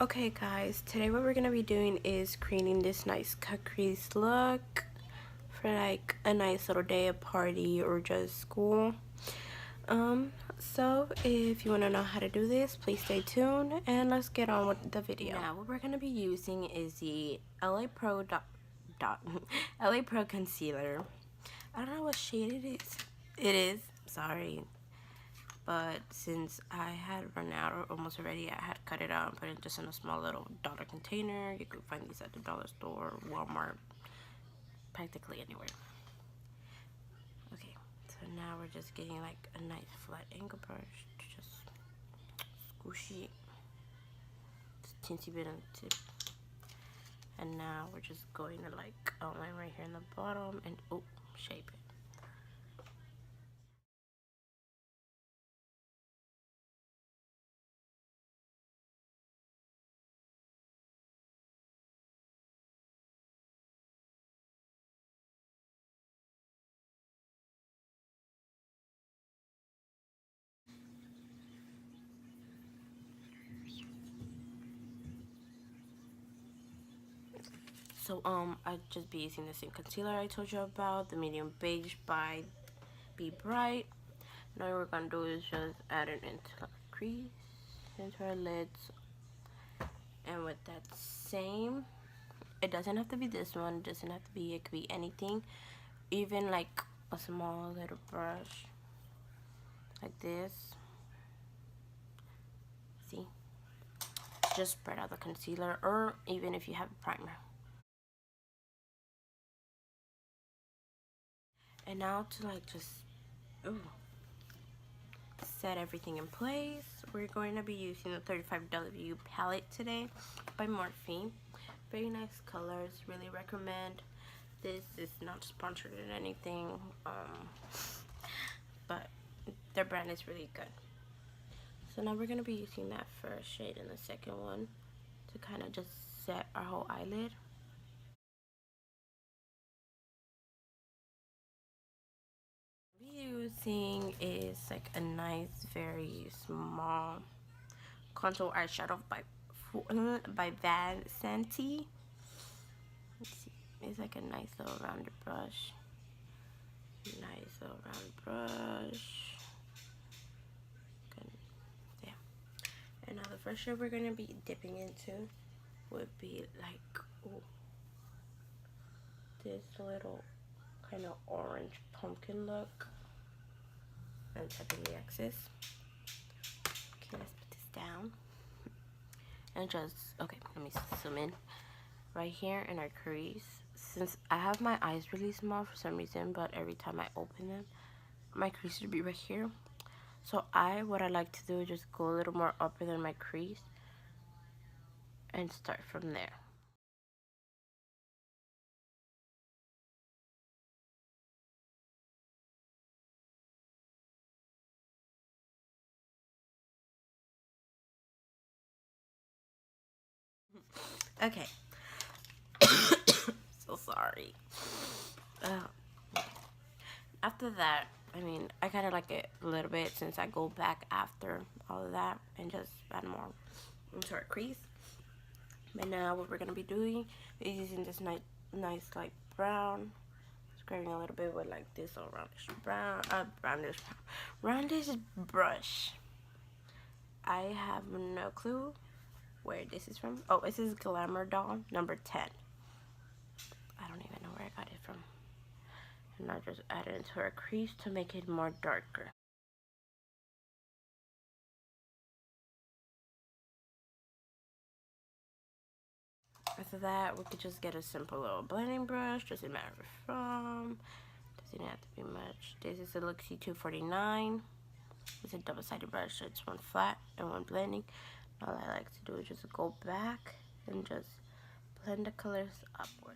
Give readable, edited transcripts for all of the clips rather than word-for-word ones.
Okay guys, today what we're gonna be doing is creating this nice cut crease look for like a nice little day, a party, or just school. So if you want to know how to do this, please stay tuned and let's get on with the video. Now what we're gonna be using is the LA Pro LA Pro concealer. I don't know what shade it is, sorry. But since I had run out or almost already, I had cut it out and put it just in a small little dollar container. You could find these at the dollar store, Walmart, practically anywhere. Okay, so now we're just getting like a nice flat angle brush to just squishy, just teensy bit on the tip. And now we're just going to like outline right here in the bottom and shape it. So I just be using the same concealer I told you about, the medium beige by Be Bright. Now what we're gonna do is just add it into our crease, into our lids, and with that same, it doesn't have to be this one, it doesn't have to be, it could be anything, even like a small little brush like this. See, just spread out the concealer, or even if you have a primer. And now to like just set everything in place, we're going to be using the 35W palette today by Morphe. Very nice colors, really recommend. This is not sponsored in anything, but their brand is really good. So now we're going to be using that first shade and the second one to kind of just set our whole eyelid. Using is like a nice, very small contour eyeshadow by Vasanti. Let's see, it's like a nice little rounded brush. Nice little round brush. Good. Yeah. And now the first shade we're gonna be dipping into would be like this little kind of orange pumpkin look. And tapping the excess. Okay, let's put this down. And just, okay, let me zoom in. Right here in our crease. Since I have my eyes really small for some reason, but every time I open them, my crease would be right here. So what I like to do is just go a little more upper than my crease and start from there. Okay. So sorry. After that, I mean, I kind of like it a little bit since I go back after all of that and just add more into our crease. But now what we're going to be doing is using this nice like brown, scrubbing a little bit with like this little roundish brush. I have no clue where this is from. Oh, this is Glamor doll number 10. I don't even know where I got it from. And I just add it into our crease to make it more darker. After that, we could just get a simple little blending brush. Doesn't matter where from. Doesn't have to be much. This is a Luxie 249. It's a double-sided brush, so it's one flat and one blending. All I like to do is just go back and just blend the colors upward.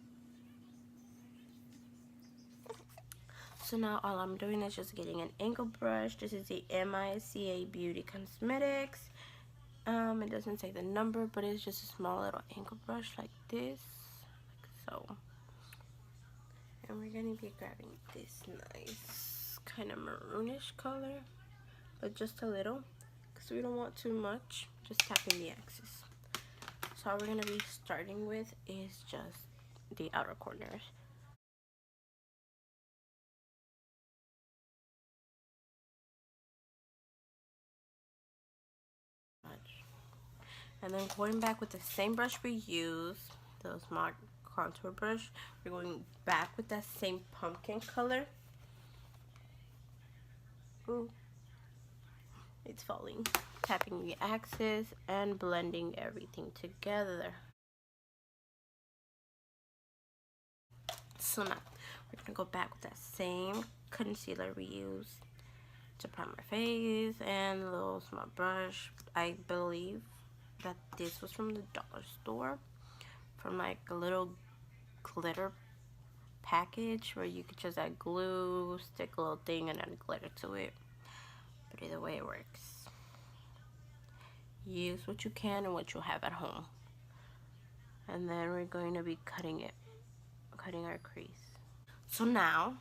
So now all I'm doing is just getting an angle brush. This is the MICA Beauty Cosmetics. It doesn't say the number, but it's just a small little angle brush like this, like so. And we're gonna be grabbing this nice kind of maroonish color, but just a little, because we don't want too much. Just tapping the axis. So all we're going to be starting with is just the outer corners. And then going back with the same brush we used, the Smart contour brush, we're going back with that same pumpkin color. Ooh, it's falling. Tapping the axis and blending everything together. So now we're gonna go back with that same concealer we used to prime our face and a little small brush. I believe that this was from the dollar store, from like a little glitter package where you could just add glue, stick a little thing, and add glitter to it. But either way, it works. Use what you can and what you have at home. And then we're going to be cutting our crease. So now,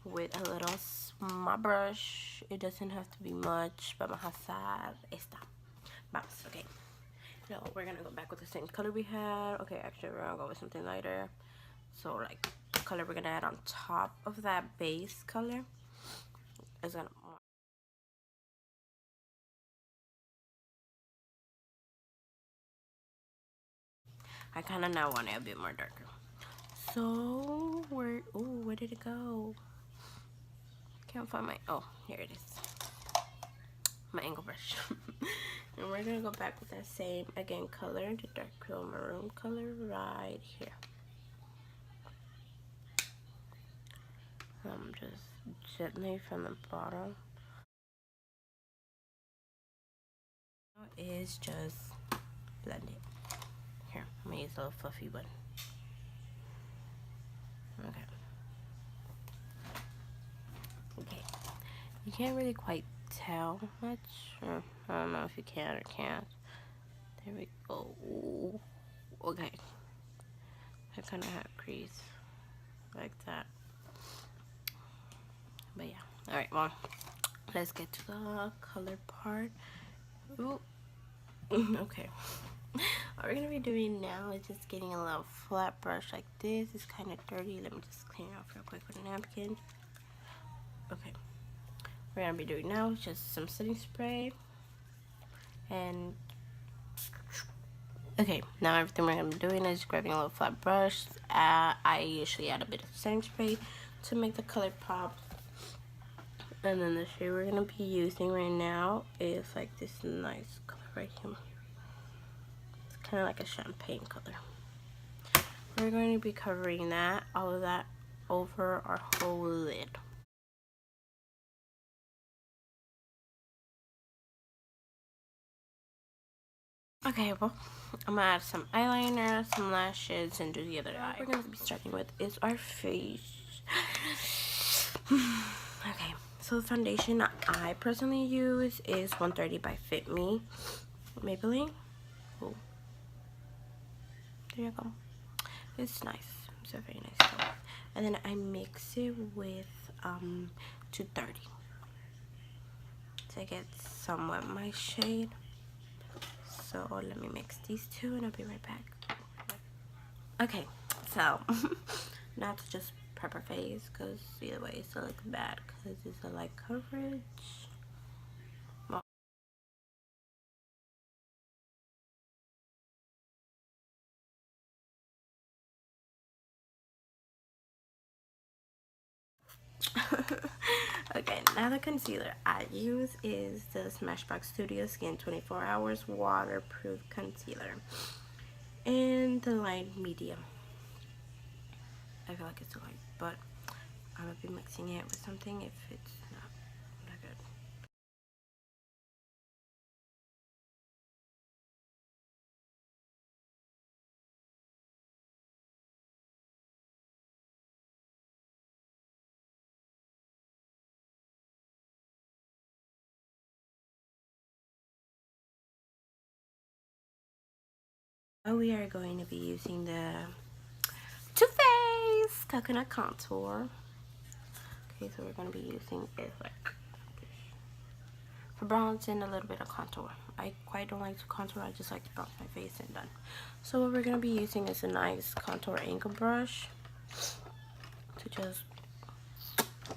with a little small brush, it doesn't have to be much, vamos a hacer esta. Vamos, okay. No, we're gonna go back with the same color we had. Okay, actually, we're gonna go with something lighter. So, like, the color we're gonna add on top of that base color is gonna. I kind of now want it a bit more darker. So, where did it go? Can't find my, oh, here it is. My angle brush. And we're gonna go back with that same, again, color, the dark cool maroon color right here. Just gently from the bottom. Now is just blend it. Here, I'm gonna use a little fluffy one. Okay. You can't really quite tell much. Or, I don't know if you can or can't. There we go. Okay. I kind of have crease like that. But yeah. Alright, well, let's get to the color part. Ooh. Okay. What we're going to be doing now is just getting a little flat brush like this. It's kind of dirty. Let me just clean it off real quick with a napkin. Okay. What we're going to be doing now is just some setting spray. And okay, now everything we're going to be doing is grabbing a little flat brush. I usually add a bit of setting spray to make the color pop. And then the shade we're going to be using right now is like this nice color right here. It's kind of like a champagne color. We're going to be covering that, all of that, over our whole lid. Okay, well, I'm gonna add some eyeliner, some lashes, and do the other eye. What we're gonna be starting with is our face. Okay, so the foundation I personally use is 130 by Fit Me, Maybelline. Oh, there you go. It's nice. It's a very nice color. And then I mix it with 230 to get somewhat my shade. So let me mix these two and I'll be right back. Okay, so not to just prep our face, because either way it still looks bad because it's a light coverage. Okay, now the concealer I use is the Smashbox Studio Skin 24 Hours Waterproof Concealer in the light medium. I feel like it's too light, but I'm gonna be mixing it with something if it's not that good. We are going to be using the Too Faced Coconut Contour. Okay, so we're going to be using it like bronze and a little bit of contour. I quite don't like to contour, I just like to bronze my face and done. So what we're going to be using is a nice contour angle brush to just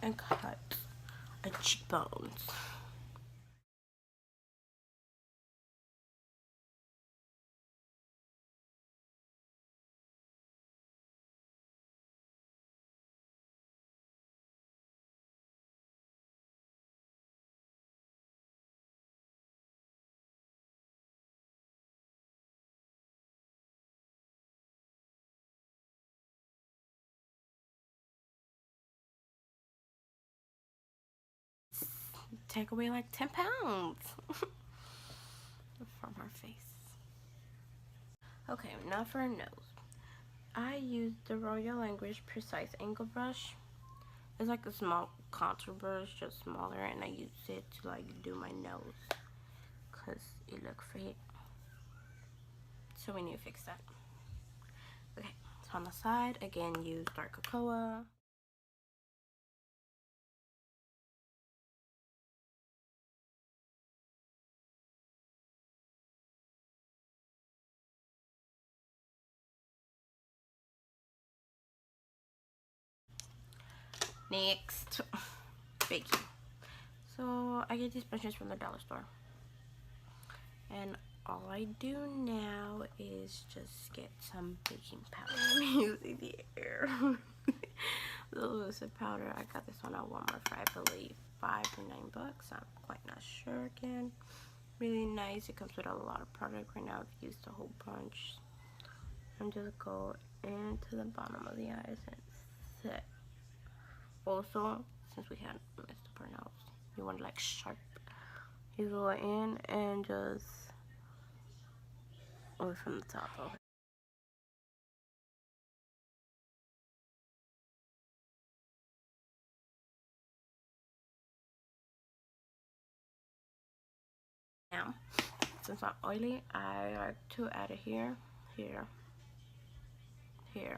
and cut our cheekbones. Take away like 10 pounds from her face. Okay, now for her nose. I use the Royal Language Precise Angle Brush. It's like a small contour brush, just smaller, and I use it to like do my nose because it looks fake. So we need to fix that. Okay, so on the side, again, use dark cocoa. Next, baking. So I get these brushes from the dollar store. And all I do now is just get some baking powder. I'm using the air. The lucid powder. I got this one at Walmart for, I believe, $5 or $9. I'm quite not sure again. Really nice. It comes with a lot of product. Right now I've used a whole bunch. I'm just go into the bottom of the eyes and set. Also, since we had messed up our nose, you want like sharp. You go in and just over from the top. Okay. Now, since I'm oily, I like to add it here, here, here.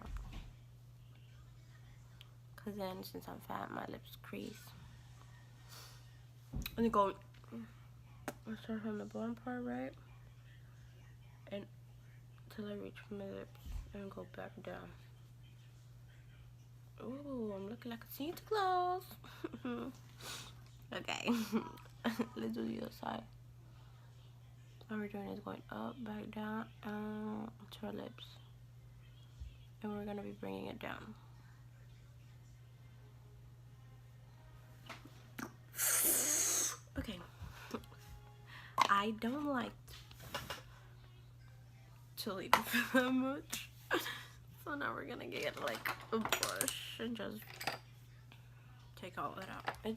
Cause then, since I'm fat, my lips crease. And you go. I start from the bottom part, right, and till I reach my lips, and go back down. Ooh, I'm looking like a Santa Claus. Okay, let's do the other side. What we're doing is going up, back down, to our lips, and we're gonna be bringing it down. Okay, I don't like to leave it that much, so now we're gonna get like a brush and just take all that out.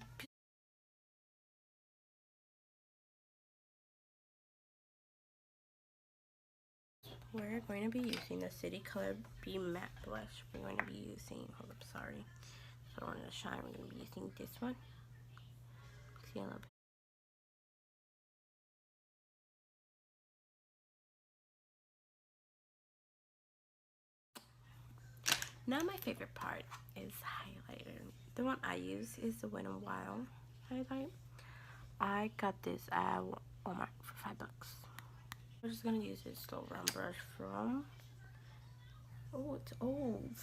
We're going to be using the City Color B Matte Blush. We're going to be using, hold up, sorry, so I don't want to shine. We're going to be using this one. See a little bit. Now my favorite part is highlighter. The one I use is the Wet n Wild highlight. I got this at Walmart for $5. We're just gonna use this little round brush from, oh, it's old,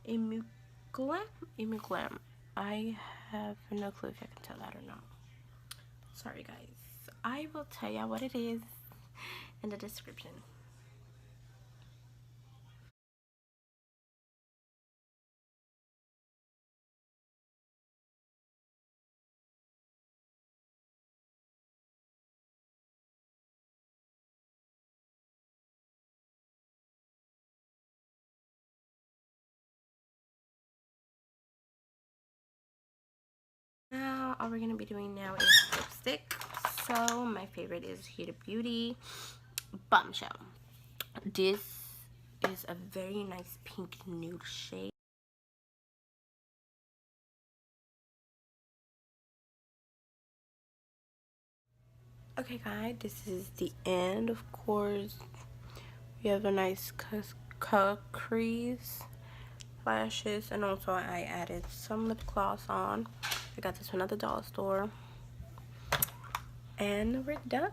Missglam. I have no clue if I can tell that or not. Sorry guys. I will tell you what it is in the description. Now, all we're going to be doing now is lipstick. So, my favorite is Huda Beauty Bombshell. This is a very nice pink nude shade. Okay, guys, this is the end. Of course, we have a nice crease, lashes, and also I added some lip gloss on. I got this one at the dollar store. And we're done.